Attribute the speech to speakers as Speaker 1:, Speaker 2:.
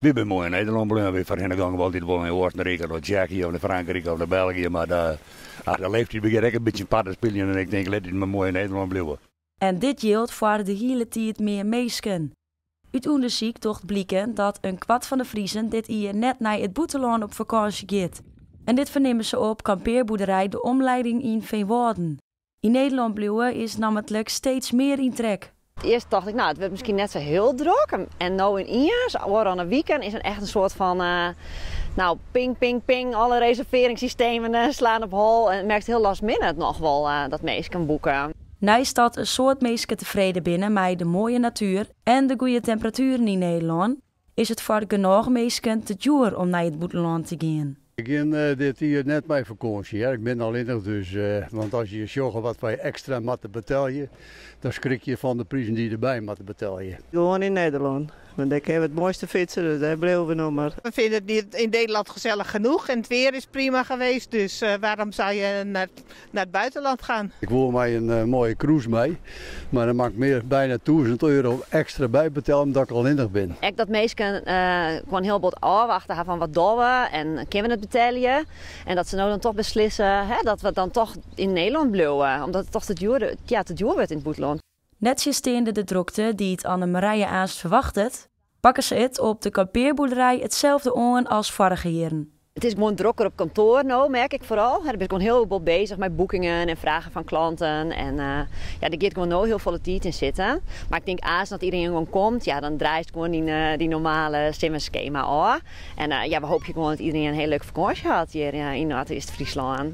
Speaker 1: We zijn mooi in Nederland blijven. We verrennen gaan wel dit wel in Oostenrijk of Tsjechië of in Frankrijk of in België. Maar de leeftijd begint ook een beetje parten spelen en ik denk, laat het maar mooi in Nederland blijven.
Speaker 2: En dit geldt voor de hele tijd meer meesken. Uit onderzoek tocht blikken dat een kwart van de Friezen dit jaar net naar het buitenland op vakantie gaat. En dit vernemen ze op kampeerboerderij De Omleiding in Veenwouden. In Nederland blijven is namelijk steeds meer in trek.
Speaker 3: Eerst dacht ik, het wordt misschien net zo heel druk. En nou in Iers, aan een weekend, is het echt een soort van ping, ping, ping. Alle reserveringssystemen slaan op hol. En het merkt heel last minute nog wel dat mensen kan boeken.
Speaker 2: Nu staat een soort mensen tevreden binnen met de mooie natuur en de goede temperaturen in Nederland. Is het voor genoeg mensen te duur om naar het buitenland te gaan.
Speaker 4: Ik ga dit hier net bij vakantie. Ja. Ik ben alleen dus, want als je zorgt wat voor je extra moet betalen, dan schrik je van de prijzen die je erbij moet betalen.
Speaker 5: Gewoon in Nederland. Want ik heb het mooiste fietsen, dus daar blijven we nog maar.
Speaker 6: We vinden het niet in Nederland gezellig genoeg en het weer is prima geweest. Dus waarom zou je naar het buitenland gaan?
Speaker 4: Ik wil mij een mooie cruise mee, maar dan mag ik bijna €1000 extra bijbetalen omdat ik al innig ben.
Speaker 3: Ik dat mensen gewoon heel wat afwachten van wat doen we en kunnen we het betalen. En dat ze nou dan toch beslissen dat we dan toch in Nederland blijven. Omdat het toch te duur wordt in het buitenland.
Speaker 2: Net steende de drukte die het Anne-Marije Aast verwachtet, pakken ze het op de kampeerboerderij hetzelfde aan als vorige jaren.
Speaker 3: Het is gewoon drukker op kantoor nou, merk ik vooral. Daar ben ik gewoon heel veel bezig met boekingen en vragen van klanten. En daar gaat gewoon nou heel veel tijd in zitten. Maar ik denk als dat iedereen gewoon komt, dan draait gewoon die normale schema af. En we hopen gewoon dat iedereen een heel leuk vakantie had hier in Noord-Friesland.